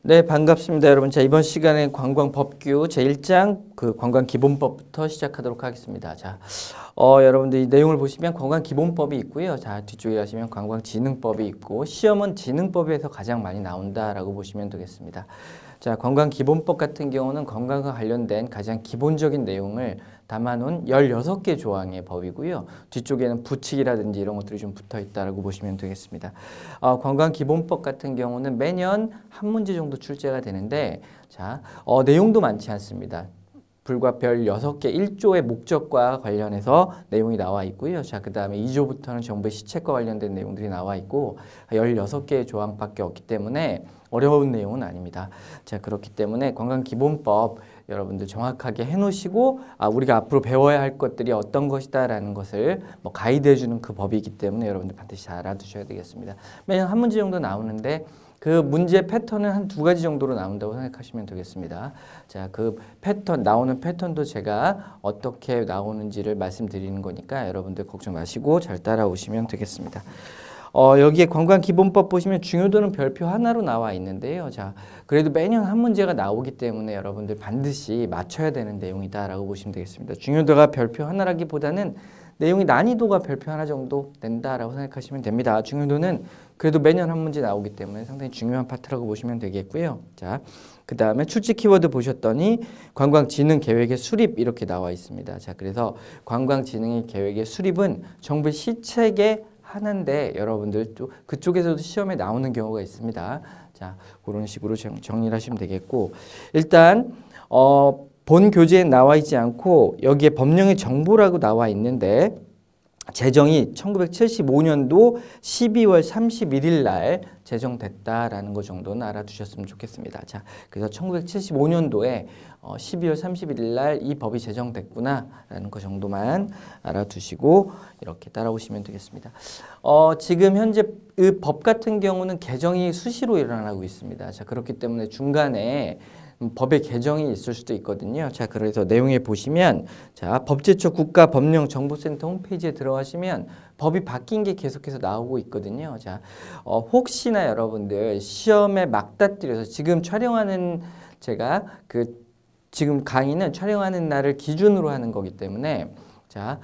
네, 반갑습니다, 여러분. 자, 이번 시간에 관광법규 제1장 관광기본법부터 시작하도록 하겠습니다. 자, 여러분들 이 내용을 보시면 관광기본법이 있고요. 자, 뒤쪽에 가시면 관광진흥법이 있고 시험은 진흥법에서 가장 많이 나온다라고 보시면 되겠습니다. 자, 관광기본법 같은 경우는 관광과 관련된 가장 기본적인 내용을 담아놓은 16개 조항의 법이고요. 뒤쪽에는 부칙이라든지 이런 것들이 좀 붙어 있다라고 보시면 되겠습니다. 관광기본법 같은 경우는 매년 한 문제 정도 출제가 되는데, 자, 내용도 많지 않습니다. 불과 별 6개 1조의 목적과 관련해서 내용이 나와 있고요. 자, 그 다음에 2조부터는 정부의 시책과 관련된 내용들이 나와 있고 16개의 조항밖에 없기 때문에 어려운 내용은 아닙니다. 자, 그렇기 때문에 관광기본법 여러분들 정확하게 해놓으시고 우리가 앞으로 배워야 할 것들이 어떤 것이다 라는 것을 가이드해주는 그 법이기 때문에 여러분들 반드시 잘 알아두셔야 되겠습니다. 매년 한 문제 정도 나오는데 그 문제 패턴은 한 2가지 정도로 나온다고 생각하시면 되겠습니다. 자, 그 패턴, 나오는 패턴도 제가 어떻게 나오는지를 말씀드리는 거니까 여러분들 걱정 마시고 잘 따라오시면 되겠습니다. 여기에 관광기본법 보시면 중요도는 별표 하나로 나와 있는데요. 자, 그래도 매년 한 문제가 나오기 때문에 여러분들 반드시 맞춰야 되는 내용이다라고 보시면 되겠습니다. 중요도가 별표 하나라기보다는 내용이 난이도가 별표 하나 정도 된다라고 생각하시면 됩니다. 중요도는 그래도 매년 한 문제 나오기 때문에 상당히 중요한 파트라고 보시면 되겠고요. 자, 그 다음에 출제 키워드 보셨더니 관광진흥계획의 수립 이렇게 나와 있습니다. 자, 그래서 관광진흥의 계획의 수립은 정부의 시책에 하는데 여러분들 그쪽에서도 시험에 나오는 경우가 있습니다. 자, 그런 식으로 정리를 하시면 되겠고, 일단 본 교재에 나와 있지 않고 여기에 법령의 정보라고 나와 있는데 제정이 1975년도 12월 31일 날 제정됐다라는 것 정도는 알아두셨으면 좋겠습니다. 자, 그래서 1975년도에 12월 31일 날 이 법이 제정됐구나라는 것 정도만 알아두시고 이렇게 따라오시면 되겠습니다. 지금 현재 이 법 같은 경우는 개정이 수시로 일어나고 있습니다. 자, 그렇기 때문에 중간에 법의 개정이 있을 수도 있거든요. 자, 그래서 내용에 보시면 자, 법제처 국가법령정보센터 홈페이지에 들어가시면 법이 바뀐 게 계속해서 나오고 있거든요. 자, 혹시나 여러분들 시험에 맞닥뜨려서 지금 촬영하는 제가 지금 강의는 촬영하는 날을 기준으로 하는 거기 때문에 자,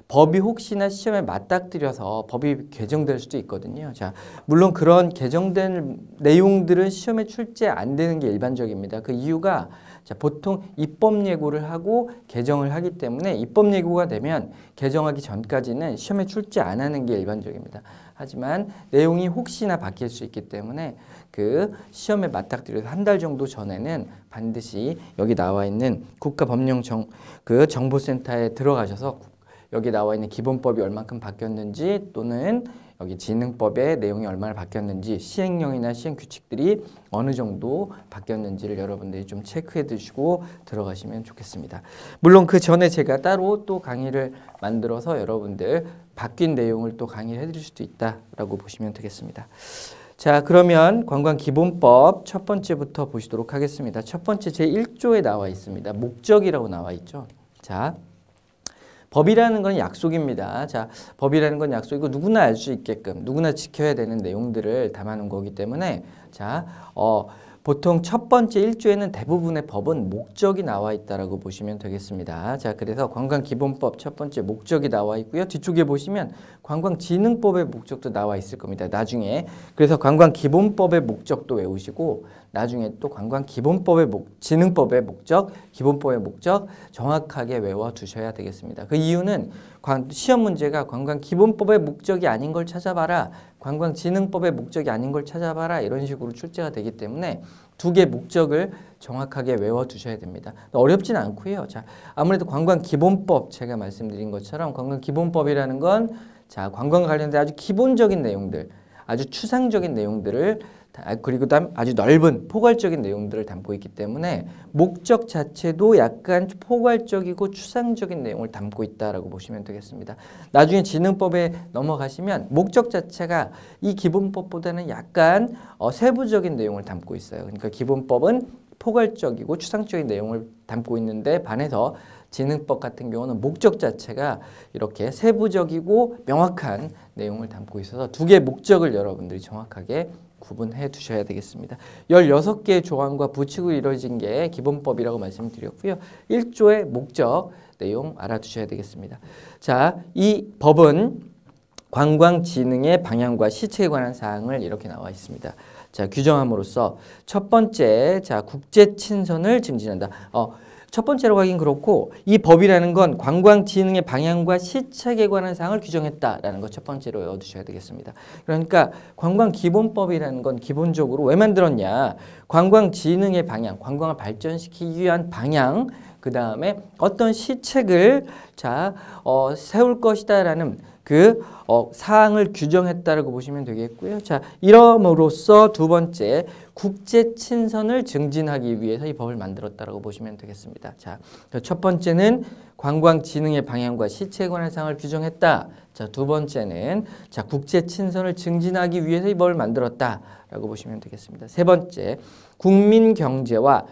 법이 혹시나 시험에 맞닥뜨려서 법이 개정될 수도 있거든요. 자, 물론 그런 개정된 내용들은 시험에 출제 안 되는 게 일반적입니다. 그 이유가 자, 보통 입법 예고를 하고 개정을 하기 때문에 입법 예고가 되면 개정하기 전까지는 시험에 출제 안 하는 게 일반적입니다. 하지만 내용이 혹시나 바뀔 수 있기 때문에 그 시험에 맞닥뜨려서 한 달 정도 전에는 반드시 여기 나와 있는 국가법령정보센터에 들어가셔서 여기 나와 있는 기본법이 얼만큼 바뀌었는지 또는 여기 진흥법의 내용이 얼마나 바뀌었는지 시행령이나 시행규칙들이 어느 정도 바뀌었는지를 여러분들이 좀 체크해 두시고 들어가시면 좋겠습니다. 물론 그 전에 제가 따로 또 강의를 만들어서 여러분들 바뀐 내용을 또 강의를 해드릴 수도 있다라고 보시면 되겠습니다. 자, 그러면 관광기본법 첫 번째부터 보시도록 하겠습니다. 첫 번째 제1조에 나와 있습니다. 목적이라고 나와 있죠. 자, 법이라는 건 약속입니다. 자, 법이라는 건 약속이고 누구나 알 수 있게끔 누구나 지켜야 되는 내용들을 담아놓은 거기 때문에 자, 보통 첫 번째 1조에는 대부분의 법은 목적이 나와 있다라고 보시면 되겠습니다. 자, 그래서 관광기본법 첫 번째 목적이 나와 있고요. 뒤쪽에 보시면 관광진흥법의 목적도 나와 있을 겁니다. 나중에. 그래서 관광기본법의 목적도 외우시고 나중에 또 관광기본법의 진흥법의 목적, 기본법의 목적 정확하게 외워두셔야 되겠습니다. 그 이유는 시험 문제가 관광기본법의 목적이 아닌 걸 찾아봐라, 관광진흥법의 목적이 아닌 걸 찾아봐라 이런 식으로 출제가 되기 때문에 두 개 목적을 정확하게 외워두셔야 됩니다. 어렵진 않고요. 자, 아무래도 관광기본법 제가 말씀드린 것처럼 관광기본법이라는 건 자, 관광과 관련된 아주 기본적인 내용들, 아주 추상적인 내용들을 그리고 아주 넓은 포괄적인 내용들을 담고 있기 때문에 목적 자체도 약간 포괄적이고 추상적인 내용을 담고 있다라고 보시면 되겠습니다. 나중에 진흥법에 넘어가시면 목적 자체가 이 기본법보다는 약간 세부적인 내용을 담고 있어요. 그러니까 기본법은 포괄적이고 추상적인 내용을 담고 있는데 반해서 진흥법 같은 경우는 목적 자체가 이렇게 세부적이고 명확한 내용을 담고 있어서 두 개의 목적을 여러분들이 정확하게 구분해 두셔야 되겠습니다. 16개의 조항과 부칙으로 이루어진 게 기본법이라고 말씀드렸고요. 1조의 목적, 내용 알아두셔야 되겠습니다. 자, 이 법은 관광진흥의 방향과 시책에 관한 사항을 이렇게 나와 있습니다. 자, 규정함으로써 첫 번째, 자, 국제친선을 증진한다. 첫 번째로 하긴 그렇고 이 법이라는 건 관광진흥의 방향과 시책에 관한 사항을 규정했다라는 거 첫 번째로 외워두셔야 되겠습니다. 그러니까 관광기본법이라는 건 기본적으로 왜 만들었냐? 관광진흥의 방향, 관광을 발전시키기 위한 방향, 그 다음에 어떤 시책을 세울 것이다라는 그 사항을 규정했다라고 보시면 되겠고요. 자, 이럼으로써 두 번째 국제 친선을 증진하기 위해서 이 법을 만들었다라고 보시면 되겠습니다. 자, 첫 번째는 관광진흥의 방향과 시책에 관한 사항을 규정했다. 자, 두 번째는 자, 국제 친선을 증진하기 위해서 이 법을 만들었다라고 보시면 되겠습니다. 세 번째, 국민 경제와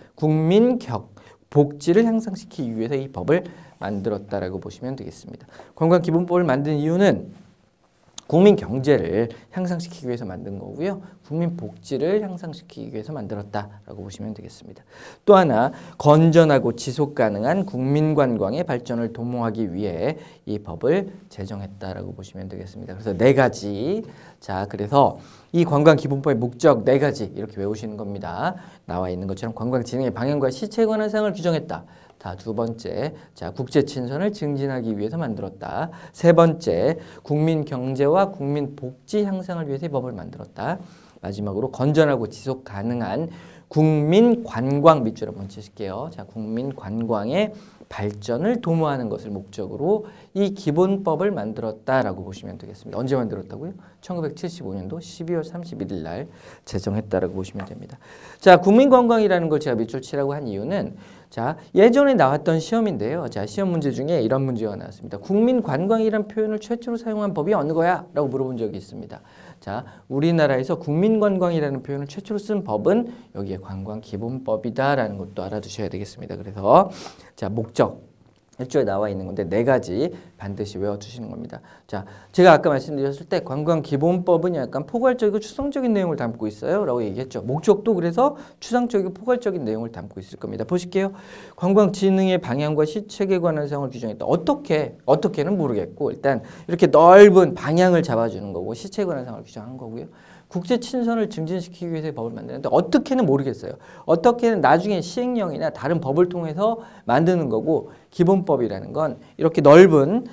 복지를 향상시키기 위해서 이 법을 만들었다라고 보시면 되겠습니다. 관광기본법을 만든 이유는 국민 경제를 향상시키기 위해서 만든 거고요. 국민 복지를 향상시키기 위해서 만들었다라고 보시면 되겠습니다. 또 하나, 건전하고 지속 가능한 국민 관광의 발전을 도모하기 위해 이 법을 제정했다라고 보시면 되겠습니다. 그래서 네 가지. 자, 그래서 이 관광기본법의 목적 네 가지 이렇게 외우시는 겁니다. 나와 있는 것처럼 관광진흥의 방향과 시책에 관한 사항을 규정했다. 자, 두 번째, 자, 국제 친선을 증진하기 위해서 만들었다. 세 번째, 국민 경제와 국민 복지 향상을 위해서 이 법을 만들었다. 마지막으로 건전하고 지속 가능한 국민 관광 밑줄을 한번 치실게요. 자, 국민 관광의 발전을 도모하는 것을 목적으로 이 기본법을 만들었다라고 보시면 되겠습니다. 언제 만들었다고요? 1975년도 12월 31일 날 제정했다라고 보시면 됩니다. 자, 국민관광이라는 걸 제가 밑줄 치라고 한 이유는 자, 예전에 나왔던 시험인데요. 자, 시험 문제 중에 이런 문제가 나왔습니다. 국민관광이라는 표현을 최초로 사용한 법이 어느 거야? 라고 물어본 적이 있습니다. 자, 우리나라에서 국민관광이라는 표현을 최초로 쓴 법은 여기에 관광기본법이다라는 것도 알아두셔야 되겠습니다. 그래서 자, 목적 1조에 나와 있는 건데 네 가지 반드시 외워두시는 겁니다. 자, 제가 아까 말씀드렸을 때 관광기본법은 약간 포괄적이고 추상적인 내용을 담고 있어요 라고 얘기했죠. 목적도 그래서 추상적이고 포괄적인 내용을 담고 있을 겁니다. 보실게요. 관광진흥의 방향과 시책에 관한 사항을 규정했다. 어떻게는 모르겠고 일단 이렇게 넓은 방향을 잡아주는 거고 시책에 관한 사항을 규정한 거고요. 국제 친선을 증진시키기 위해서 법을 만드는데 어떻게는 모르겠어요. 어떻게는 나중에 시행령이나 다른 법을 통해서 만드는 거고 기본법이라는 건 이렇게 넓은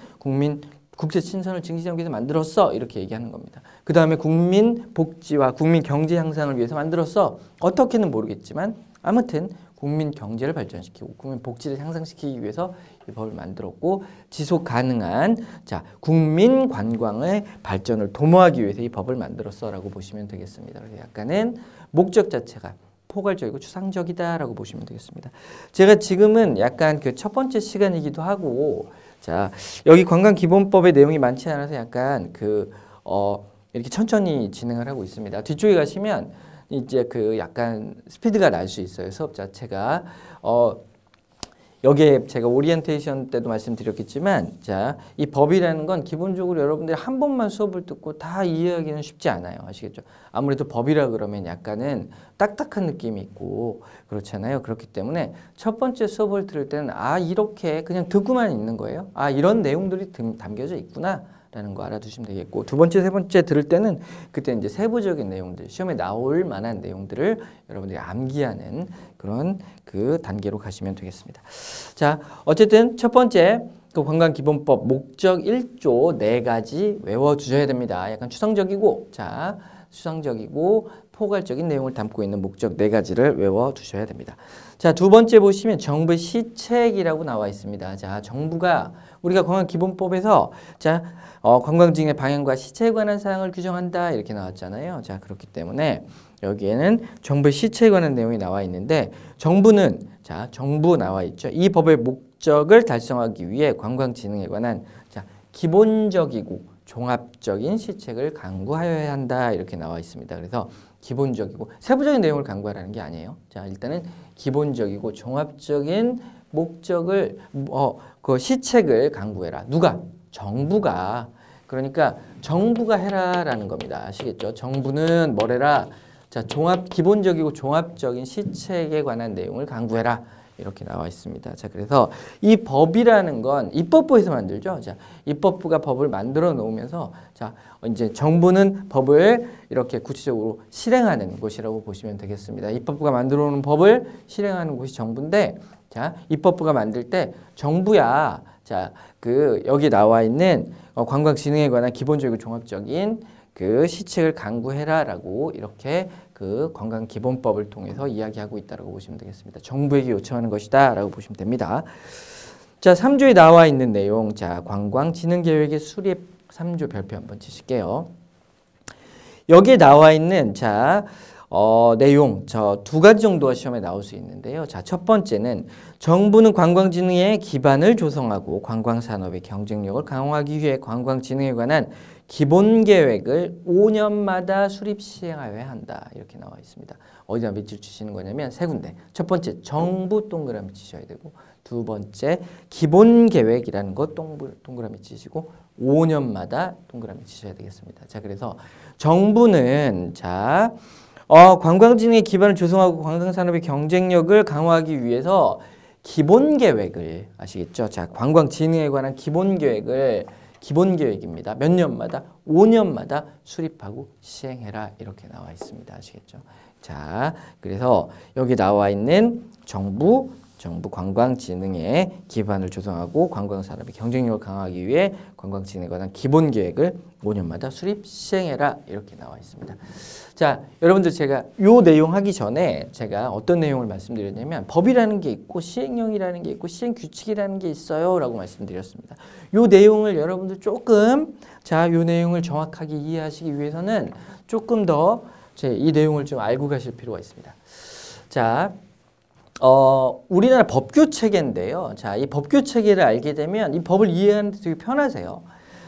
국제 친선을 증진하기 위해서 만들었어 이렇게 얘기하는 겁니다. 그 다음에 국민 복지와 국민 경제 향상을 위해서 만들었어. 어떻게는 모르겠지만 아무튼 국민 경제를 발전시키고 국민 복지를 향상시키기 위해서 이 법을 만들었고 지속 가능한 자, 국민 관광의 발전을 도모하기 위해서 이 법을 만들었어라고 보시면 되겠습니다. 그래서 약간은 목적 자체가 포괄적이고 추상적이다라고 보시면 되겠습니다. 제가 지금은 약간 그 첫 번째 시간이기도 하고 자, 여기 관광기본법의 내용이 많지 않아서 약간 이렇게 천천히 진행을 하고 있습니다. 뒤쪽에 가시면 이제 그 약간 스피드가 날 수 있어요. 수업 자체가. 여기에 제가 오리엔테이션 때도 말씀드렸겠지만 자, 이 법이라는 건 기본적으로 여러분들이 한 번만 수업을 듣고 다 이해하기는 쉽지 않아요. 아시겠죠? 아무래도 법이라 그러면 약간은 딱딱한 느낌이 있고 그렇잖아요. 그렇기 때문에 첫 번째 수업을 들을 때는 이렇게 그냥 듣고만 있는 거예요. 이런 내용들이 담겨져 있구나. 라는 거 알아두시면 되겠고 두 번째, 세 번째 들을 때는 그때 이제 세부적인 내용들, 시험에 나올 만한 내용들을 여러분들이 암기하는 그런 그 단계로 가시면 되겠습니다. 자, 어쨌든 첫 번째 그 관광기본법 목적 1조 네 가지 외워주셔야 됩니다. 약간 추상적이고 포괄적인 내용을 담고 있는 목적 네 가지를 외워두셔야 됩니다. 자, 두 번째 보시면 정부의 시책이라고 나와 있습니다. 자, 정부가 우리가 관광기본법에서 관광진흥의 방향과 시책에 관한 사항을 규정한다 이렇게 나왔잖아요. 자, 그렇기 때문에 여기에는 정부의 시책에 관한 내용이 나와 있는데 정부는 정부 나와 있죠. 이 법의 목적을 달성하기 위해 관광진흥에 관한 기본적이고 종합적인 시책을 강구하여야 한다 이렇게 나와 있습니다. 그래서 기본적이고 세부적인 내용을 강구하라는 게 아니에요. 자, 일단은 기본적이고 종합적인 목적을 그 시책을 강구해라. 누가? 정부가. 그러니까 정부가 해라라는 겁니다. 아시겠죠? 정부는 뭐래라? 자, 기본적이고 종합적인 시책에 관한 내용을 강구해라. 이렇게 나와 있습니다. 자, 그래서 이 법이라는 건 입법부에서 만들죠. 자, 입법부가 법을 만들어 놓으면서 자, 이제 정부는 법을 이렇게 구체적으로 실행하는 곳이라고 보시면 되겠습니다. 입법부가 만들어 놓은 법을 실행하는 곳이 정부인데, 자, 입법부가 만들 때 정부야. 자, 여기 나와 있는 관광진흥에 관한 기본적이고 종합적인 그 시책을 강구해라라고 이렇게 그 관광기본법을 통해서 이야기하고 있다고 보시면 되겠습니다. 정부에게 요청하는 것이다라고 보시면 됩니다. 자, 3조에 나와 있는 내용, 자, 관광진흥계획의 수립 3조 별표 한번 치실게요. 여기에 나와 있는 자, 내용 저 두 가지 정도가 시험에 나올 수 있는데요. 자, 첫 번째는 정부는 관광진흥의 기반을 조성하고 관광산업의 경쟁력을 강화하기 위해 관광진흥에 관한 기본계획을 5년마다 수립 시행하여야 한다. 이렇게 나와 있습니다. 어디다 밑줄 치시는 거냐면 세 군데. 첫 번째 정부 동그라미 치셔야 되고, 두 번째 기본계획이라는 거 동그라미 치시고 5년마다 동그라미 치셔야 되겠습니다. 자, 그래서 정부는 자 관광진흥의 기반을 조성하고 관광산업의 경쟁력을 강화하기 위해서 기본계획을 아시겠죠? 자, 관광진흥에 관한 기본계획입니다. 몇 년마다? 5년마다 수립하고 시행해라. 이렇게 나와 있습니다. 아시겠죠? 자, 그래서 여기 나와 있는 정부 관광진흥의 기반을 조성하고 관광산업의 경쟁력을 강화하기 위해 관광진흥에 관한 기본계획을 5년마다 수립 시행해라. 이렇게 나와 있습니다. 자, 여러분들 제가 요 내용 하기 전에 제가 어떤 내용을 말씀드렸냐면 법이라는 게 있고 시행령이라는 게 있고 시행규칙이라는 게 있어요 라고 말씀드렸습니다. 요 내용을 여러분들 조금 자, 요 내용을 정확하게 이해하시기 위해서는 조금 더 이 내용을 좀 알고 가실 필요가 있습니다. 자, 우리나라 법규 체계인데요. 자, 이 법규 체계를 알게 되면 이 법을 이해하는 데 되게 편하세요.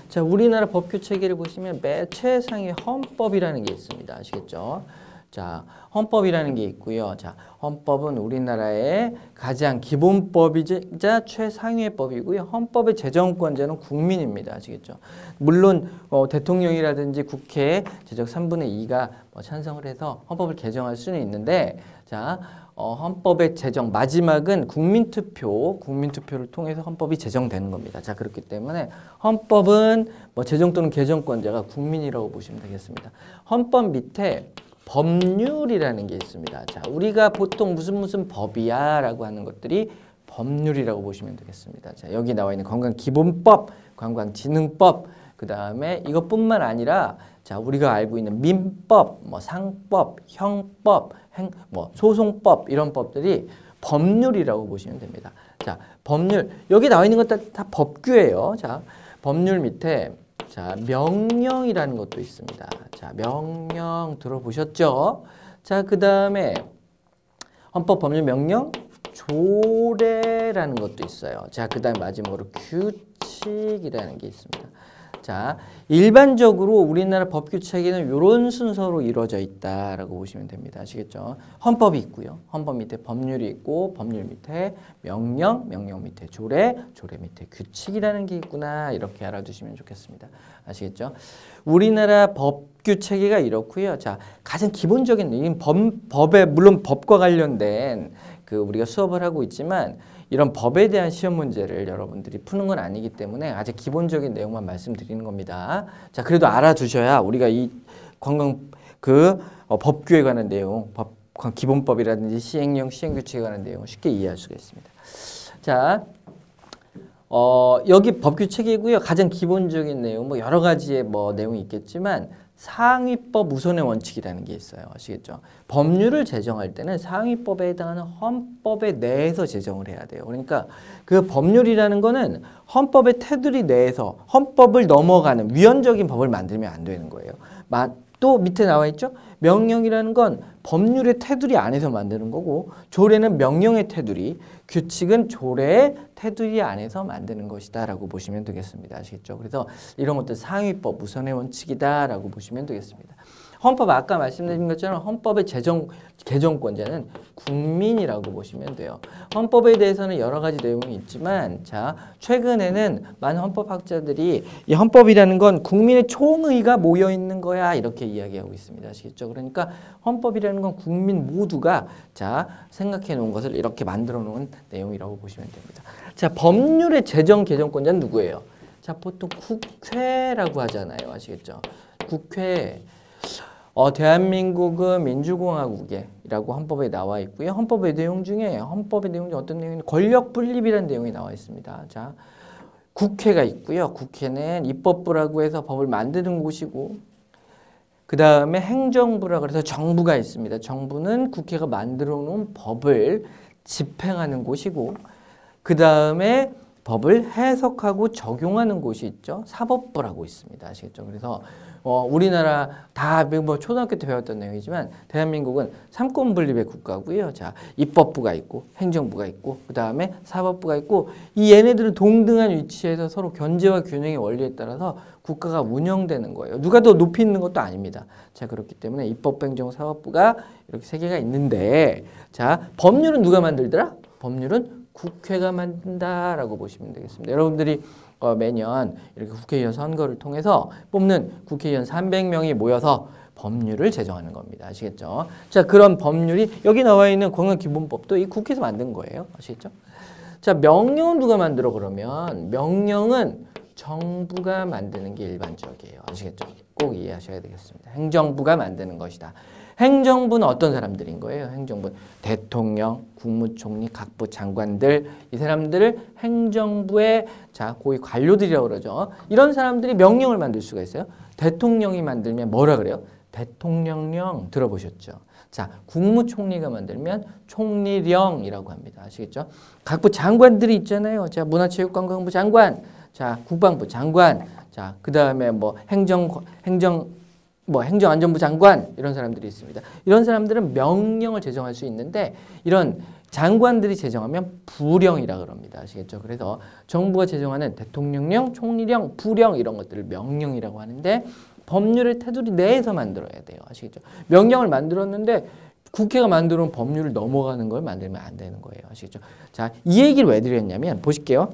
자, 우리나라 법규 체계를 보시면 맨 최상위 헌법이라는 게 있습니다. 아시겠죠? 자, 헌법이라는 게 있고요. 자, 헌법은 우리나라의 가장 기본법이자 최상위의 법이고요. 헌법의 제정권자는 국민입니다. 아시겠죠? 물론 대통령이라든지 국회 제적 3분의 2가 찬성을 해서 헌법을 개정할 수는 있는데, 자, 헌법의 제정 마지막은 국민투표를 통해서 헌법이 제정되는 겁니다. 자, 그렇기 때문에 헌법은 제정 또는 개정권자가 국민이라고 보시면 되겠습니다. 헌법 밑에 법률이라는 게 있습니다. 자, 우리가 보통 무슨 법이야 라고 하는 것들이 법률이라고 보시면 되겠습니다. 자, 여기 나와 있는 관광기본법, 관광진흥법, 그 다음에 이것뿐만 아니라 자, 우리가 알고 있는 민법, 상법, 형법, 소송법 이런 법들이 법률이라고 보시면 됩니다. 자, 법률 여기 나와 있는 것 다 법규예요. 자, 법률 밑에 자, 명령이라는 것도 있습니다. 자, 명령 들어보셨죠? 자, 그 다음에 헌법 법률 명령 조례라는 것도 있어요. 자, 그 다음 마지막으로 규칙이라는 게 있습니다. 자, 일반적으로 우리나라 법규 체계는 이런 순서로 이루어져 있다라고 보시면 됩니다. 아시겠죠? 헌법이 있고요. 헌법 밑에 법률이 있고 법률 밑에 명령 밑에 조례 밑에 규칙이라는 게 있구나. 이렇게 알아두시면 좋겠습니다. 아시겠죠? 우리나라 법규 체계가 이렇고요. 자, 가장 기본적인 이 법에 물론 법과 관련된 우리가 수업을 하고 있지만 이런 법에 대한 시험 문제를 여러분들이 푸는 건 아니기 때문에 아주 기본적인 내용만 말씀드리는 겁니다. 자, 그래도 알아두셔야 우리가 이 관광 법규에 관한 내용, 기본법이라든지 시행령, 시행규칙에 관한 내용을 쉽게 이해할 수가 있습니다. 자, 여기 법규 체계이고요. 가장 기본적인 내용, 여러 가지의 내용이 있겠지만 상위법 우선의 원칙이라는 게 있어요. 아시겠죠? 법률을 제정할 때는 상위법에 해당하는 헌법의 내에서 제정을 해야 돼요. 그러니까 그 법률이라는 거는 헌법의 테두리 내에서 헌법을 넘어가는 위헌적인 법을 만들면 안 되는 거예요. 또 밑에 나와 있죠? 명령이라는 건 법률의 테두리 안에서 만드는 거고 조례는 명령의 테두리, 규칙은 조례의 테두리 안에서 만드는 것이다 라고 보시면 되겠습니다. 아시겠죠? 그래서 이런 것들 상위법 우선의 원칙이다 라고 보시면 되겠습니다. 헌법 아까 말씀드린 것처럼 헌법의 개정권자는 국민이라고 보시면 돼요. 헌법에 대해서는 여러 가지 내용이 있지만 자, 최근에는 많은 헌법학자들이 이 헌법이라는 건 국민의 총의가 모여 있는 거야 이렇게 이야기하고 있습니다. 아시겠죠? 그러니까 헌법이라는 건 국민 모두가 자, 생각해 놓은 것을 이렇게 만들어 놓은 내용이라고 보시면 됩니다. 자, 법률의 제정 개정권자는 누구예요? 자, 보통 국회라고 하잖아요. 아시겠죠? 국회. 대한민국은 민주공화국이라고 헌법에 나와 있고요. 헌법의 내용 중에 어떤 내용이 권력 분립이라는 내용이 나와 있습니다. 자, 국회가 있고요. 국회는 입법부라고 해서 법을 만드는 곳이고 그 다음에 행정부라고 해서 정부가 있습니다. 정부는 국회가 만들어 놓은 법을 집행하는 곳이고 그 다음에 법을 해석하고 적용하는 곳이 있죠. 사법부라고 있습니다. 아시겠죠? 그래서 우리나라 다 뭐 초등학교 때 배웠던 내용이지만 대한민국은 삼권 분립의 국가고요. 자, 입법부가 있고 행정부가 있고 그 다음에 사법부가 있고 이 얘네들은 동등한 위치에서 서로 견제와 균형의 원리에 따라서 국가가 운영되는 거예요. 누가 더 높이 있는 것도 아닙니다. 자, 그렇기 때문에 입법, 행정, 사법부가 이렇게 세 개가 있는데 자, 법률은 누가 만들더라? 법률은 국회가 만든다라고 보시면 되겠습니다. 여러분들이 매년 이렇게 국회의원 선거를 통해서 뽑는 국회의원 300명이 모여서 법률을 제정하는 겁니다. 아시겠죠? 자, 그런 법률이 여기 나와 있는 건강기본법도 이 국회에서 만든 거예요. 아시겠죠? 자, 명령은 누가 만들어 그러면 명령은 정부가 만드는 게 일반적이에요. 아시겠죠? 꼭 이해하셔야 되겠습니다. 행정부가 만드는 것이다. 행정부는 어떤 사람들인 거예요? 행정부는 대통령, 국무총리, 각부 장관들 이 사람들을 행정부의 자 고위 관료들이라고 그러죠. 이런 사람들이 명령을 만들 수가 있어요. 대통령이 만들면 뭐라 그래요? 대통령령 들어보셨죠? 자, 국무총리가 만들면 총리령이라고 합니다. 아시겠죠? 각부 장관들이 있잖아요. 자, 문화체육관광부 장관, 자, 국방부 장관, 자, 그 다음에 뭐 행정안전부 장관 이런 사람들이 있습니다. 이런 사람들은 명령을 제정할 수 있는데 이런 장관들이 제정하면 부령이라 그럽니다. 아시겠죠? 그래서 정부가 제정하는 대통령령, 총리령, 부령 이런 것들을 명령이라고 하는데 법률을 테두리 내에서 만들어야 돼요. 아시겠죠? 명령을 만들었는데 국회가 만들어 놓은 법률을 넘어가는 걸 만들면 안 되는 거예요. 아시겠죠? 자, 이 얘기를 왜 드렸냐면 보실게요.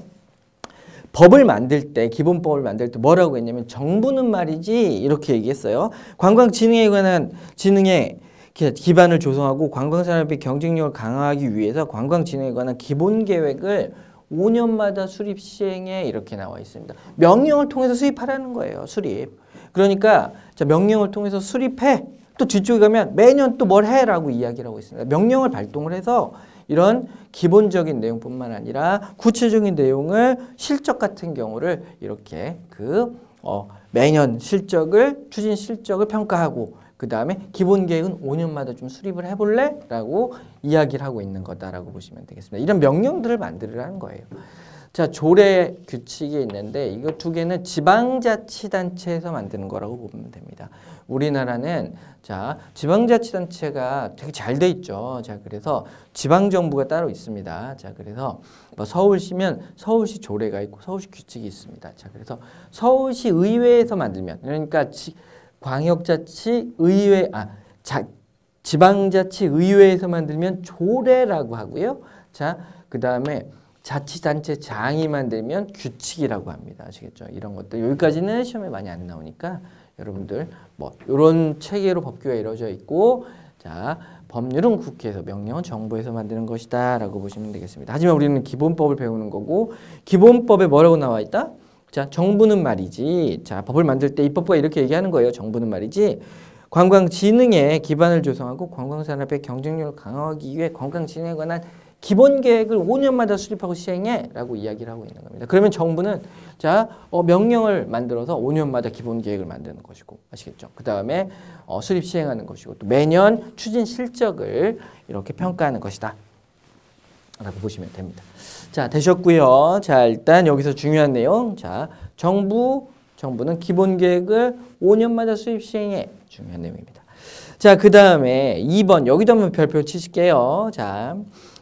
법을 만들 때 기본법을 만들 때 뭐라고 했냐면 정부는 말이지 이렇게 얘기했어요. 관광 진흥에 관한 진흥의 기반을 조성하고 관광산업의 경쟁력을 강화하기 위해서 관광 진흥에 관한 기본 계획을 5년마다 수립 시행해 이렇게 나와 있습니다. 명령을 통해서 수립하라는 거예요. 수립. 그러니까 자, 명령을 통해서 수립해. 또 뒤쪽에 가면 매년 또 뭘 해라고 이야기를 하고 있습니다. 명령을 발동을 해서 이런 기본적인 내용뿐만 아니라 구체적인 내용을 실적 같은 경우를 이렇게 매년 추진 실적을 평가하고 그 다음에 기본 계획은 5년마다 좀 수립을 해볼래? 라고 이야기를 하고 있는 거다라고 보시면 되겠습니다. 이런 명령들을 만들으라는 거예요. 자, 조례 규칙이 있는데 이거 두 개는 지방자치단체에서 만드는 거라고 보면 됩니다. 우리나라는 자, 지방자치단체가 되게 잘 돼 있죠. 자, 그래서 지방정부가 따로 있습니다. 자, 그래서 뭐 서울시면 서울시 조례가 있고 서울시 규칙이 있습니다. 자, 그래서 서울시 의회에서 만들면 그러니까 지방자치의회에서 만들면 조례라고 하고요. 자, 그 다음에 자치단체장이 만들면 규칙이라고 합니다. 아시겠죠? 이런 것들 여기까지는 시험에 많이 안 나오니까 여러분들 뭐 이런 체계로 법규가 이루어져 있고 자, 법률은 국회에서 명령은 정부에서 만드는 것이다 라고 보시면 되겠습니다. 하지만 우리는 기본법을 배우는 거고 기본법에 뭐라고 나와 있다? 자, 정부는 말이지 자, 법을 만들 때 입법부가 이렇게 얘기하는 거예요. 정부는 말이지 관광진흥에 기반을 조성하고 관광산업의 경쟁력을 강화하기 위해 관광진흥에 관한 기본 계획을 5년마다 수립하고 시행해 라고 이야기를 하고 있는 겁니다. 그러면 정부는 자, 명령을 만들어서 5년마다 기본 계획을 만드는 것이고 아시겠죠? 그 다음에 수립 시행하는 것이고 또 매년 추진 실적을 이렇게 평가하는 것이다 라고 보시면 됩니다. 자, 되셨고요. 자, 일단 여기서 중요한 내용 자, 정부는 기본 계획을 5년마다 수립 시행해 중요한 내용입니다. 자, 그 다음에 2번 여기도 한번 별표 치실게요. 자,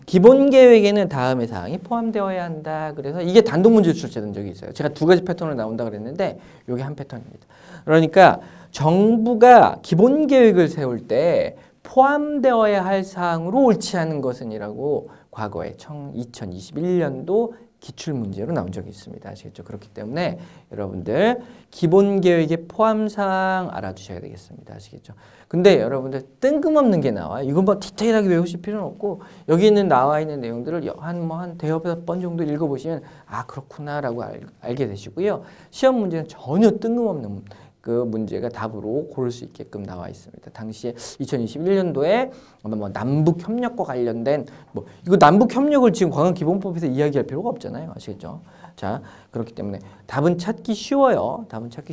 기본 계획에는 다음의 사항이 포함되어야 한다. 그래서 이게 단독 문제 출제된 적이 있어요. 제가 두 가지 패턴으로 나온다 그랬는데 이게 한 패턴입니다. 그러니까 정부가 기본 계획을 세울 때 포함되어야 할 사항으로 옳지 않은 것은이라고 과거에 2021년도 기출문제로 나온 적이 있습니다. 아시겠죠? 그렇기 때문에 여러분들 기본 계획의 포함사항 알아두셔야 되겠습니다. 아시겠죠? 근데 여러분들 뜬금없는 게 나와요. 이건 뭐 디테일하게 외우실 필요는 없고 여기 있는 나와 있는 내용들을 한 대여섯 번 정도 읽어보시면 아 그렇구나라고 알게 되시고요. 시험 문제는 전혀 뜬금없는 그 문제가 답으로 고를 수 있게끔 나와 있습니다. 당시에 2021년도에 아마 뭐 남북 협력과 관련된 뭐 이거 남북 협력을 지금 관광기본법에서 이야기할 필요가 없잖아요. 아시겠죠? 자, 그렇기 때문에 답은 찾기 쉬워요. 답은 찾기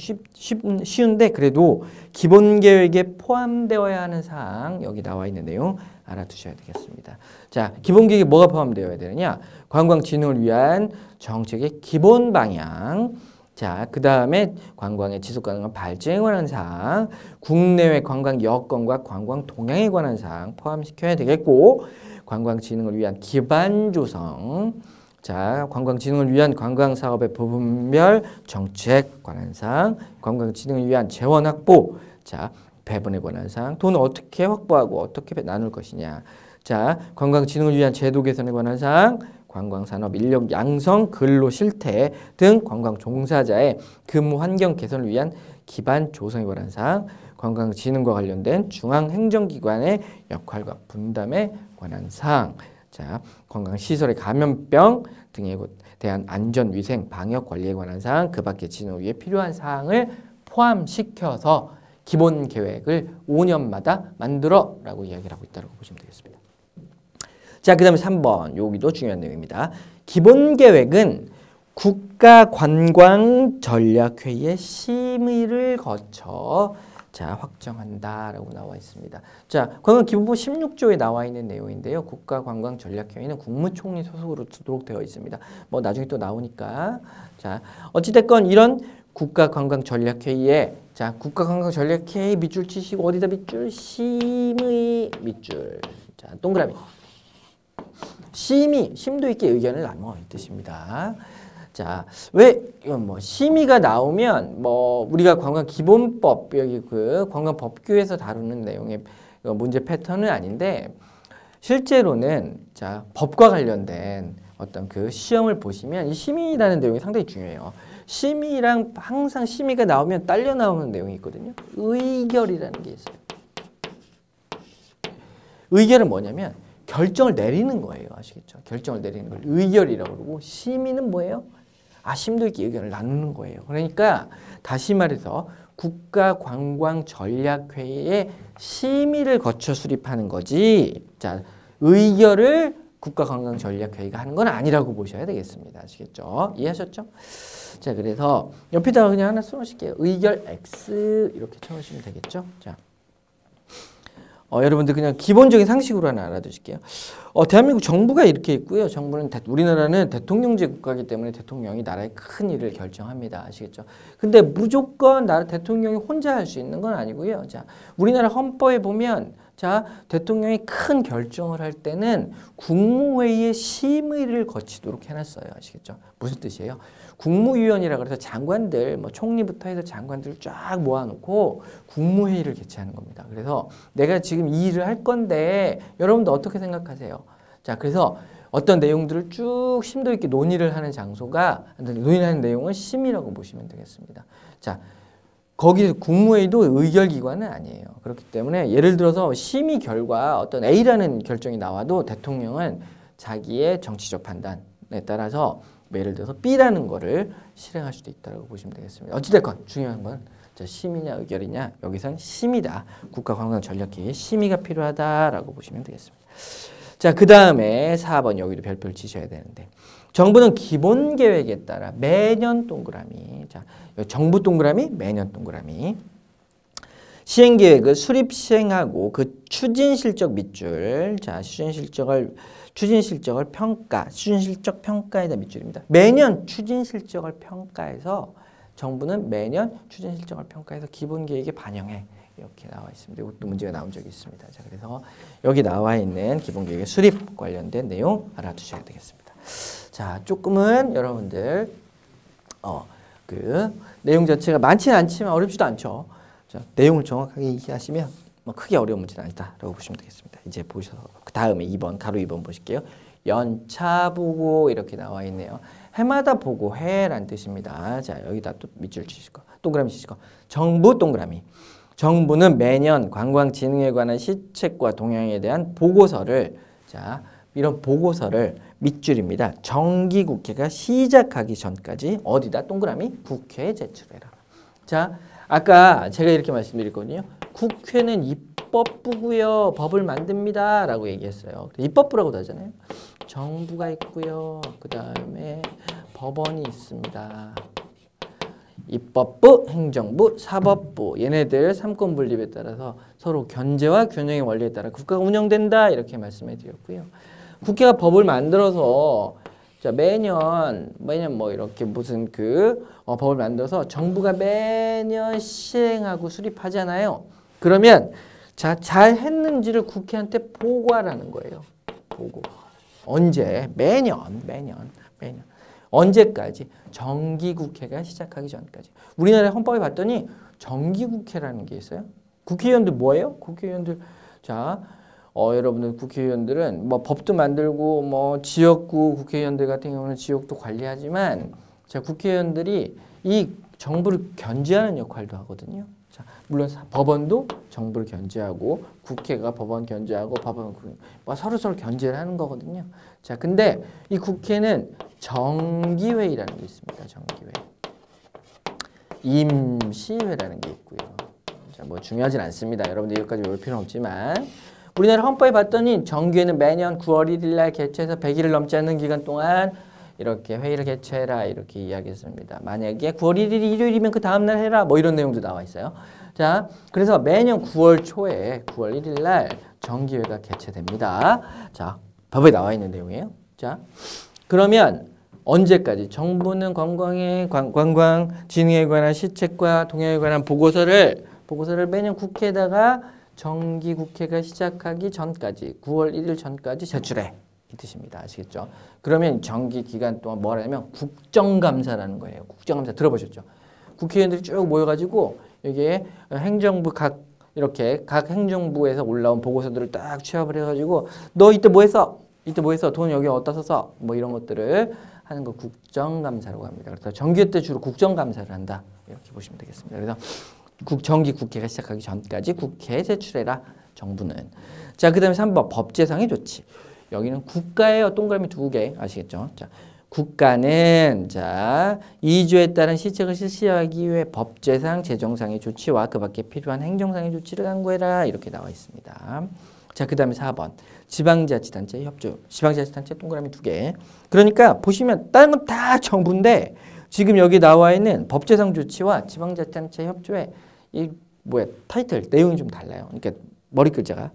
쉬운데 그래도 기본 계획에 포함되어야 하는 사항 여기 나와 있는 내용 알아두셔야 되겠습니다. 자, 기본 계획에 뭐가 포함되어야 되느냐? 관광 진흥을 위한 정책의 기본 방향. 자, 그 다음에 관광의 지속가능한 발전에 관한 사항, 국내외 관광 여건과 관광 동향에 관한 사항 포함시켜야 되겠고, 관광 진흥을 위한 기반 조성, 자, 관광 진흥을 위한 관광 사업의 부분별 정책 관한 사항, 관광 진흥을 위한 재원 확보, 자, 배분에 관한 사항, 돈을 어떻게 확보하고 어떻게 나눌 것이냐, 자, 관광 진흥을 위한 제도 개선에 관한 사항, 관광산업 인력 양성, 근로 실태 등 관광 종사자의 근무 환경 개선을 위한 기반 조성에 관한 사항, 관광진흥과 관련된 중앙행정기관의 역할과 분담에 관한 사항, 자, 관광시설의 감염병 등에 대한 안전위생 방역 관리에 관한 사항, 그 밖에 진흥을 위해 필요한 사항을 포함시켜서 기본 계획을 5년마다 만들어라고 이야기를 하고 있다고 보시면 되겠습니다. 자, 그 다음에 3번. 여기도 중요한 내용입니다. 기본 계획은 국가관광전략회의의 심의를 거쳐 자, 확정한다라고 나와 있습니다. 자, 관광기본법 16조에 나와 있는 내용인데요. 국가관광전략회의는 국무총리 소속으로 두도록 되어 있습니다. 뭐 나중에 또 나오니까. 자, 어찌됐건 이런 국가관광전략회의에 자, 국가관광전략회의 밑줄 치시고 어디다 밑줄? 심의 밑줄. 자, 동그라미. 심의, 심도 있게 의견을 나눠 이 뜻입니다. 자, 왜 이건 뭐 심의가 나오면 뭐 우리가 관광기본법 여기 그 관광법규에서 다루는 내용의 문제 패턴은 아닌데 실제로는 자, 법과 관련된 어떤 그 시험을 보시면 이 심의라는 내용이 상당히 중요해요. 심의랑 항상 심의가 나오면 딸려 나오는 내용이 있거든요. 의결이라는 게 있어요. 의결은 뭐냐면 결정을 내리는 거예요. 아시겠죠? 결정을 내리는 걸 의결이라고 그러고 심의는 뭐예요? 심도 있게 의견을 나누는 거예요. 그러니까 다시 말해서 국가관광전략회의의 심의를 거쳐 수립하는 거지. 자, 의결을 국가관광전략회의가 하는 건 아니라고 보셔야 되겠습니다. 아시겠죠? 이해하셨죠? 자, 그래서 옆에다가 그냥 하나 써놓으실게요. 의결 X 이렇게 쳐놓으시면 되겠죠? 자. 여러분들 그냥 기본적인 상식으로 하나 알아두실게요. 대한민국 정부가 이렇게 있고요. 정부는 우리나라는 대통령제 국가이기 때문에 대통령이 나라의 큰 일을 결정합니다. 아시겠죠? 근데 무조건 나라 대통령이 혼자 할 수 있는 건 아니고요. 자, 우리나라 헌법에 보면 자, 대통령이 큰 결정을 할 때는 국무회의의 심의를 거치도록 해놨어요. 아시겠죠? 무슨 뜻이에요? 국무위원이라 그래서 장관들, 뭐 총리부터 해서 장관들 쫙 모아놓고 국무회의를 개최하는 겁니다. 그래서 내가 지금 이 일을 할 건데 여러분도 어떻게 생각하세요? 자, 그래서 어떤 내용들을 쭉 심도 있게 논의를 하는 장소가 논의하는 내용을 심의라고 보시면 되겠습니다. 자, 거기 국무회의도 의결기관은 아니에요. 그렇기 때문에 예를 들어서 심의 결과 어떤 A라는 결정이 나와도 대통령은 자기의 정치적 판단에 따라서 예를 들어서 B라는 거를 실행할 수도 있다고 보시면 되겠습니다. 어찌됐건 중요한 건 자, 심의냐 의결이냐 여기선 심의다. 국가관광전략회의에 심의가 필요하다라고 보시면 되겠습니다. 자, 그 다음에 4번 여기도 별표를 치셔야 되는데 정부는 기본 계획에 따라 매년 동그라미 자, 정부 동그라미 매년 동그라미 시행계획을 수립 시행하고 그 추진실적 밑줄 자, 추진실적 평가에다 밑줄입니다. 매년 추진실적을 평가해서 정부는 매년 추진실적을 평가해서 기본계획에 반영해 이렇게 나와 있습니다. 이것도 문제가 나온 적이 있습니다. 자, 그래서 여기 나와 있는 기본계획의 수립 관련된 내용 알아두셔야 되겠습니다. 자, 조금은 여러분들 그 내용 자체가 많지는 않지만 어렵지도 않죠. 자, 내용을 정확하게 이해하시면 뭐 크게 어려운 문제는 아니다라고 보시면 되겠습니다. 이제 보셔서 그 다음에 2번 가로 2번 보실게요. 연차 보고 이렇게 나와 있네요. 해마다 보고 해란 뜻입니다. 자, 여기다 또 밑줄 치실 거, 동그라미 치실 거. 정부 동그라미. 정부는 매년 관광진흥에 관한 시책과 동향에 대한 보고서를, 자, 이런 보고서를 밑줄입니다. 정기국회가 시작하기 전까지 어디다 동그라미 국회에 제출해라. 자, 아까 제가 이렇게 말씀드렸거든요. 국회는 입법부고요. 법을 만듭니다. 라고 얘기했어요. 입법부라고도 하잖아요. 정부가 있고요. 그 다음에 법원이 있습니다. 입법부, 행정부, 사법부 얘네들 삼권 분립에 따라서 서로 견제와 균형의 원리에 따라 국가가 운영된다 이렇게 말씀해 드렸고요. 국회가 법을 만들어서 자 매년 뭐 이렇게 무슨 법을 만들어서 정부가 매년 시행하고 수립하잖아요. 그러면 자 잘 했는지를 국회한테 보고하라는 거예요. 보고. 언제? 매년. 언제까지? 정기국회가 시작하기 전까지. 우리나라 헌법에 봤더니 정기국회라는 게 있어요. 국회의원들 뭐예요? 국회의원들 자 여러분들 국회의원들은 뭐 법도 만들고 뭐 지역구 국회의원들 같은 경우는 지역도 관리하지만 자 국회의원들이 이 정부를 견제하는 역할도 하거든요. 자 물론 법원도 정부를 견제하고 국회가 법원 견제하고 법원 뭐 서로 견제를 하는 거거든요. 자 근데 이 국회는 정기회의라는 게 있습니다. 정기회의. 임시회라는 게 있고요. 자, 뭐 중요하진 않습니다. 여러분들 여기까지 올 필요는 없지만 우리나라 헌법에 봤더니 정기회는 매년 9월 1일 날 개최해서 100일을 넘지 않는 기간 동안 이렇게 회의를 개최해라 이렇게 이야기했습니다. 만약에 9월 1일이 일요일이면 그 다음날 해라 뭐 이런 내용도 나와 있어요. 자, 그래서 매년 9월 초에 9월 1일 날 정기회가 개최됩니다. 자, 법에 나와 있는 내용이에요. 자, 그러면 언제까지 정부는 관광 진흥에 관한 시책과 동향에 관한 보고서를 매년 국회에다가 정기국회가 시작하기 전까지 9월 1일 전까지 제출해 이 뜻입니다. 아시겠죠? 그러면 정기 기간 동안 뭘 하냐면 국정감사라는 거예요. 국정감사 들어보셨죠? 국회의원들이 쭉 모여가지고 여기에 행정부 각 행정부에서 올라온 보고서들을 딱 취합을 해가지고 너 이때 뭐 했어? 돈 여기 어디다 썼어? 뭐 이런 것들을 하는 거 국정감사라고 합니다. 그래서 정기회 때 주로 국정감사를 한다. 이렇게 보시면 되겠습니다. 그래서 정기 국회가 시작하기 전까지 국회에 제출해라. 정부는. 자, 그 다음에 3번 법제상의 조치. 여기는 국가예요. 동그라미 2개 아시겠죠? 자, 국가는 자 2조에 따른 시책을 실시하기 위해 법제상, 재정상의 조치와 그 밖에 필요한 행정상의 조치를 강구해라. 이렇게 나와 있습니다. 자, 그 다음에 4번. 지방자치단체 협조. 지방자치단체 동그라미 2개. 그러니까 보시면 다른 건 다 정부인데 지금 여기 나와 있는 법제상 조치와 지방자치단체 협조에 이 타이틀 내용이 좀 달라요. 그러니까 머리 글자가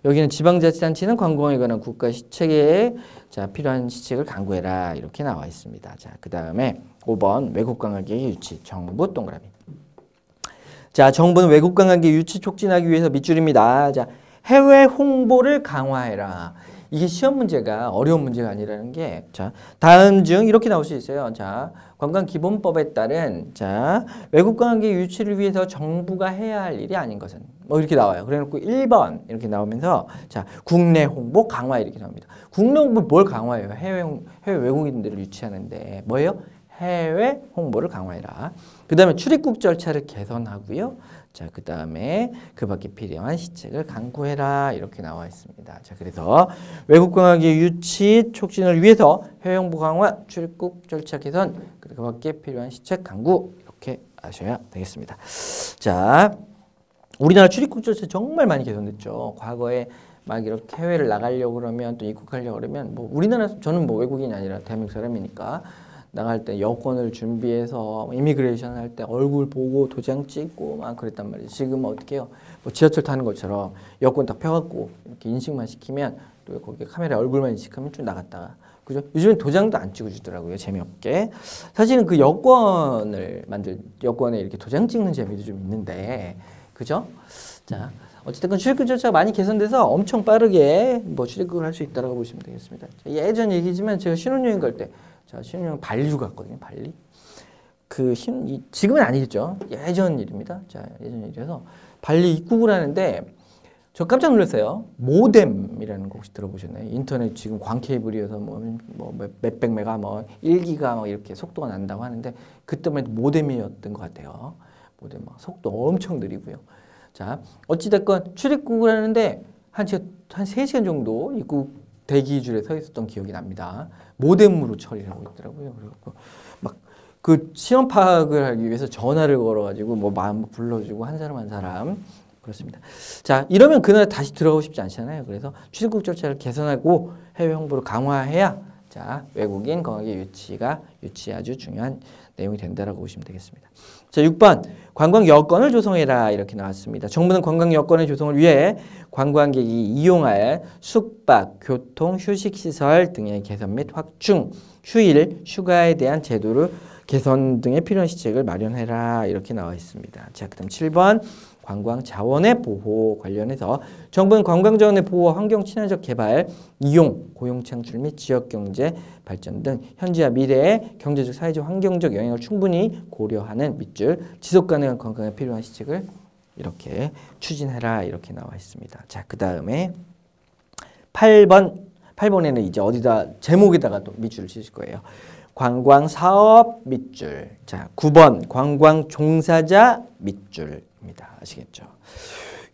여기는 지방자치단체는 관광에 관한 국가 시책에 자 필요한 시책을 강구해라 이렇게 나와 있습니다. 자, 그 다음에 5번 외국관광객의 유치. 정부 동그라미. 자, 정부는 외국관광객 유치 촉진하기 위해서 밑줄입니다. 자, 해외 홍보를 강화해라. 이게 시험 문제가 어려운 문제가 아니라는 게 자, 다음 중 이렇게 나올 수 있어요. 자, 관광기본법에 따른 자, 외국관광객 유치를 위해서 정부가 해야 할 일이 아닌 것은 뭐 이렇게 나와요. 그래놓고 1번 이렇게 나오면서 자, 국내 홍보 강화 이렇게 나옵니다. 국내 홍보 뭘 강화해요? 해외 외국인들을 유치하는데 뭐예요? 해외 홍보를 강화해라. 그 다음에 출입국 절차를 개선하고요. 자, 그 다음에 그 밖에 필요한 시책을 강구해라. 이렇게 나와 있습니다. 자, 그래서 외국관광객 유치 촉진을 위해서 해외 홍보 강화, 출입국 절차 개선, 그 밖에 필요한 시책 강구 이렇게 아셔야 되겠습니다. 자, 우리나라 출입국 절차 정말 많이 개선됐죠. 과거에 막 이렇게 해외를 나가려고 그러면 또 입국하려고 그러면 뭐 우리나라 저는 뭐 외국인이 아니라 대한민국 사람이니까 나갈 때 여권을 준비해서 이미그레이션 할 때 얼굴 보고 도장 찍고 막 그랬단 말이에요. 지금은 어떻게 해요? 뭐 지하철 타는 것처럼 여권 딱 펴갖고 이렇게 인식만 시키면 또 거기에 카메라에 얼굴만 인식하면 쭉 나갔다가 그죠? 요즘엔 도장도 안 찍어주더라고요. 재미없게. 사실은 그 여권에 이렇게 도장 찍는 재미도 좀 있는데 그죠? 자, 어쨌든 출입국 절차가 많이 개선돼서 엄청 빠르게 뭐 출입국을 할 수 있다고 보시면 되겠습니다. 예전 얘기지만 제가 신혼여행 갈 때 자, 신혼여행 발리로 갔거든요. 발리. 지금은 아니겠죠. 예전 일입니다. 자, 예전 일이라서 발리 입국을 하는데 저 깜짝 놀랐어요. 모뎀이라는 거 혹시 들어보셨나요? 인터넷 지금 광케이블이어서 뭐 몇백 메가 뭐 1기가 뭐 이렇게 속도가 난다고 하는데 그때만 해도 모뎀이었던 것 같아요. 모뎀 막 속도 엄청 느리고요. 자, 어찌됐건 출입국을 하는데 한 3시간 정도 입국 대기줄에 서 있었던 기억이 납니다. 모뎀으로 처리를 하고 있더라고요. 그래서 막 그 시험 파악을 하기 위해서 전화를 걸어가지고 뭐 마음 불러주고 한 사람 한 사람 그렇습니다. 자, 이러면 그날 다시 들어가고 싶지 않잖아요. 그래서 출입국 절차를 개선하고 해외 홍보를 강화해야 자, 외국인 관광객 유치 아주 중요한 내용이 된다라고 보시면 되겠습니다. 자, 6번 관광 여건을 조성해라 이렇게 나왔습니다. 정부는 관광 여건의 조성을 위해 관광객이 이용할 숙박, 교통, 휴식시설 등의 개선 및 확충, 휴일, 휴가에 대한 제도를 개선 등의 필요한 시책을 마련해라 이렇게 나와 있습니다. 자, 그다음 7번 관광 자원의 보호 관련해서 정부는 관광 자원의 보호와 환경 친화적 개발, 이용, 고용 창출 및 지역 경제 발전 등 현재와 미래의 경제적, 사회적, 환경적 영향을 충분히 고려하는 밑줄 지속 가능한 관광에 필요한 시책을 이렇게 추진해라 이렇게 나와 있습니다. 자, 그다음에 8번에는 이제 어디다 제목에다가 또 밑줄을 치실 거예요. 관광 사업 밑줄. 자, 9번 관광 종사자 밑줄입니다. 아시겠죠?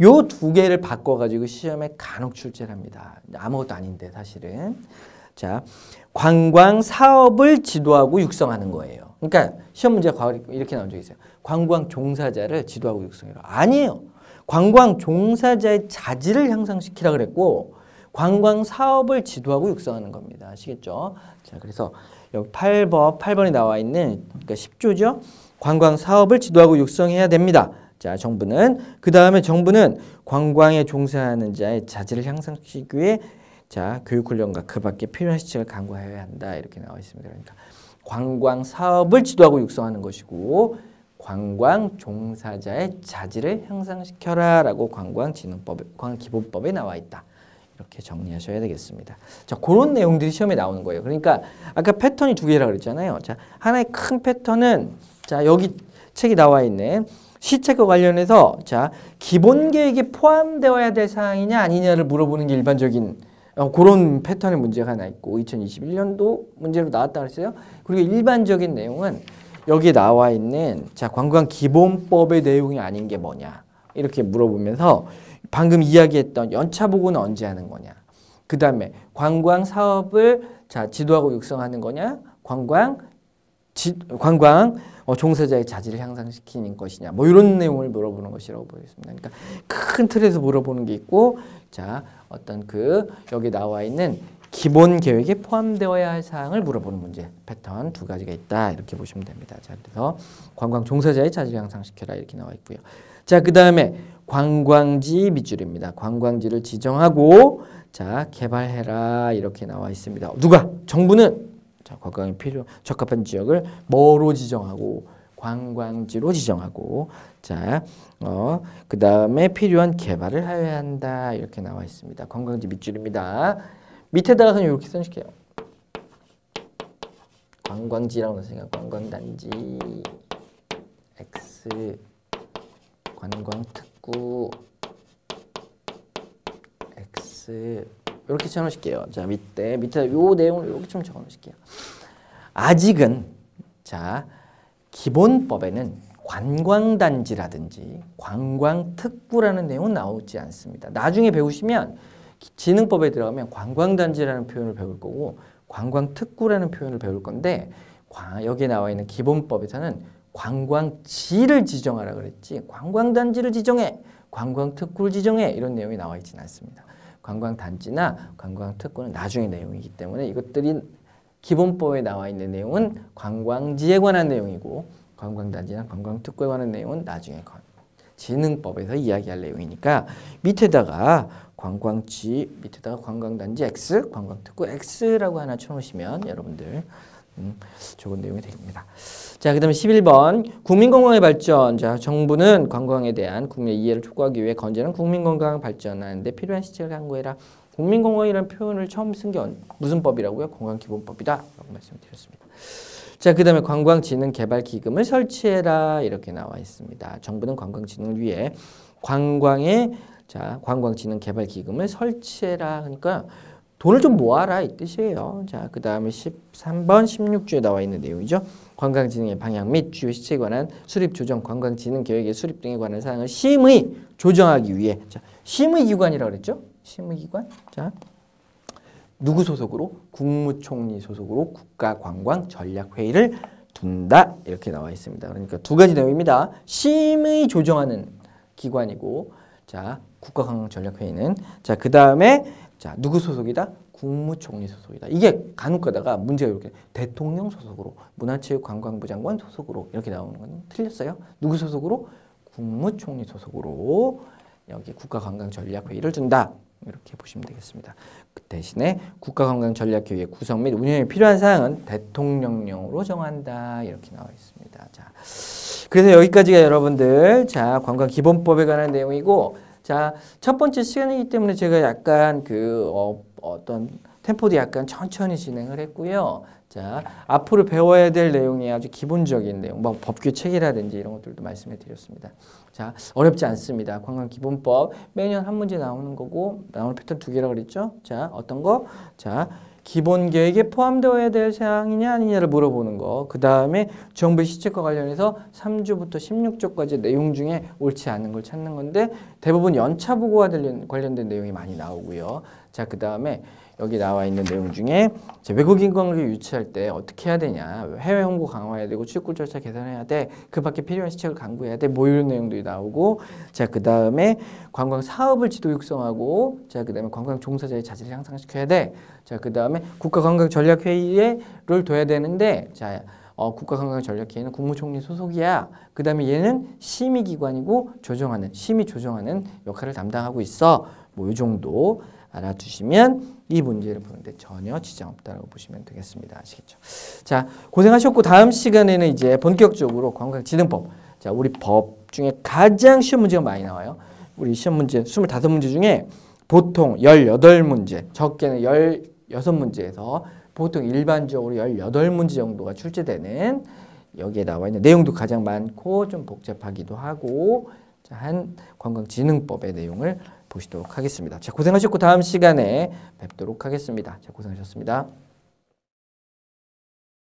요 두 개를 바꿔가지고 시험에 간혹 출제를 합니다. 아무것도 아닌데 사실은. 자, 관광 사업을 지도하고 육성하는 거예요. 그러니까 시험 문제가 이렇게 나온 적이 있어요. 관광 종사자를 지도하고 육성해라. 아니에요. 관광 종사자의 자질을 향상시키라 그랬고 관광 사업을 지도하고 육성하는 겁니다. 아시겠죠? 자, 그래서 여기 8번이 나와 있는 그러니까 10조죠. 관광 사업을 지도하고 육성해야 됩니다. 자, 그 다음에 정부는 관광에 종사하는 자의 자질을 향상시키기 위해 자, 교육 훈련과 그 밖에 필요한 시책을 강구해야 한다. 이렇게 나와 있습니다. 그러니까 관광 사업을 지도하고 육성하는 것이고 관광 종사자의 자질을 향상시켜라라고 관광기본법에 나와 있다. 이렇게 정리하셔야 되겠습니다. 자, 그런 내용들이 시험에 나오는 거예요. 그러니까 아까 패턴이 두 개라고 그랬잖아요. 자, 하나의 큰 패턴은 자, 여기 책이 나와 있는 시책과 관련해서 자, 기본 계획에 포함되어야 될 사항이냐 아니냐를 물어보는 게 일반적인 그런 패턴의 문제가 하나 있고 2021년도 문제로 나왔다 그랬어요. 그리고 일반적인 내용은 여기에 나와 있는 자, 관광기본법의 내용이 아닌 게 뭐냐 이렇게 물어보면서 방금 이야기했던 연차 보고는 언제 하는 거냐. 그 다음에 관광 사업을 자, 지도하고 육성하는 거냐. 관광 종사자의 자질을 향상시키는 것이냐. 뭐 이런 내용을 물어보는 것이라고 보겠습니다. 그러니까 큰 틀에서 물어보는 게 있고 자, 어떤 여기 나와 있는 기본 계획에 포함되어야 할 사항을 물어보는 문제 패턴 두 가지가 있다. 이렇게 보시면 됩니다. 자, 그래서 관광 종사자의 자질을 향상시켜라 이렇게 나와 있고요. 자, 그 다음에 관광지 밑줄입니다. 관광지를 지정하고 자, 개발해라 이렇게 나와 있습니다. 누가? 정부는 자, 관광이 적합한 지역을 뭐로 지정하고 관광지로 지정하고 자, 그 다음에 필요한 개발을 해야 한다 이렇게 나와 있습니다. 관광지 밑줄입니다. 밑에다가 그냥 이렇게 써줄게요. 관광지라고 넣으니까 관광단지 X 관광특구 X 이렇게 적어놓으실게요. 자, 밑에 요 내용을 이렇게 좀 적어놓으실게요. 아직은 자, 기본법에는 관광단지라든지 관광특구라는 내용은 나오지 않습니다. 나중에 배우시면 지능법에 들어가면 관광단지라는 표현을 배울 거고 관광특구라는 표현을 배울 건데 여기에 나와 있는 기본법에서는 관광지를 지정하라 그랬지 관광단지를 지정해 관광특구를 지정해 이런 내용이 나와 있지는 않습니다. 관광단지나 관광특구는 나중의 내용이기 때문에 이것들이 기본법에 나와 있는 내용은 관광지에 관한 내용이고 관광단지나 관광특구에 관한 내용은 나중에 지능법에서 이야기할 내용이니까 밑에다가 관광단지 X, 관광특구 X라고 하나 쳐놓으시면 여러분들 좋은 내용이 됩니다. 자, 그 다음에 11번 국민건강의 발전. 자, 정부는 관광에 대한 국민의 이해를 촉구하기 위해 건전한 국민건강을 발전하는 데 필요한 시책을 강구해라. 국민건강이라는 표현을 처음 쓴 게 무슨 법이라고요? 건강기본법이다 라고 말씀드렸습니다. 자, 그다음에 관광진흥개발기금을 설치해라 이렇게 나와 있습니다. 정부는 관광진흥을 위해 관광진흥개발기금을 설치해라. 그러니까 돈을 좀 모아라 이 뜻이에요. 자, 그다음에 13번 16조에 나와 있는 내용이죠. 관광진흥의 방향 및 주요 시책에 관한 수립 조정, 관광진흥 계획의 수립 등에 관한 사항을 심의 조정하기 위해, 자, 심의기관이라고 그랬죠? 심의기관. 자, 누구 소속으로? 국무총리 소속으로 국가관광전략회의를 둔다 이렇게 나와 있습니다. 그러니까 두 가지 내용입니다. 심의 조정하는 기관이고, 자, 국가관광전략회의는, 자, 그 다음에 자, 누구 소속이다? 국무총리 소속이다. 이게 간혹 가다가 문제가 이렇게 대통령 소속으로, 문화체육관광부 장관 소속으로 이렇게 나오는 건 틀렸어요. 누구 소속으로? 국무총리 소속으로 여기 국가관광전략회의를 둔다. 이렇게 보시면 되겠습니다. 그 대신에 국가관광전략회의의 구성 및 운영에 필요한 사항은 대통령령으로 정한다. 이렇게 나와 있습니다. 자, 그래서 여기까지가 여러분들 자, 관광기본법에 관한 내용이고, 자, 첫 번째 시간이기 때문에 제가 약간 어떤 템포도 약간 천천히 진행을 했고요. 자, 앞으로 배워야 될 내용이 아주 기본적인 내용, 뭐 법규 체계라든지 이런 것들도 말씀해 드렸습니다. 자, 어렵지 않습니다. 관광기본법 매년 한 문제 나오는 거고, 나오는 패턴 두 개라고 그랬죠. 자, 어떤 거? 자, 기본 계획에 포함되어야 될 사항이냐 아니냐를 물어보는 거. 그 다음에 정부의 시책과 관련해서 3조부터 16조까지 내용 중에 옳지 않은 걸 찾는 건데, 대부분 연차 보고와 관련된 내용이 많이 나오고요. 자, 그 다음에 여기 나와 있는 내용 중에 외국인 관광객 유치할 때 어떻게 해야 되냐, 해외 홍보 강화해야 되고 출국 절차 개선해야 돼, 그 밖에 필요한 시책을 강구해야 돼, 뭐 이런 내용들이 나오고, 자, 그 다음에 관광 사업을 지도 육성하고, 자, 그 다음에 관광 종사자의 자질을 향상시켜야 돼. 자, 그 다음에 국가관광전략회의를 둬야 되는데, 자, 국가관광전략회의는 국무총리 소속이야. 그 다음에 얘는 심의기관이고 심의 조정하는 역할을 담당하고 있어. 뭐 이 정도 알아두시면 이 문제를 푸는데 전혀 지장 없다고 보시면 되겠습니다. 아시겠죠? 자, 고생하셨고 다음 시간에는 이제 본격적으로 관광진흥법. 자, 우리 법 중에 가장 쉬운 문제가 많이 나와요. 우리 시험 문제 25문제 중에 보통 18문제, 적게는 16문제에서 보통 일반적으로 18문제 정도가 출제되는, 여기에 나와 있는 내용도 가장 많고 좀 복잡하기도 하고, 자, 한 관광진흥법의 내용을 보시도록 하겠습니다. 자, 고생하셨고 다음 시간에 뵙도록 하겠습니다. 자, 고생하셨습니다.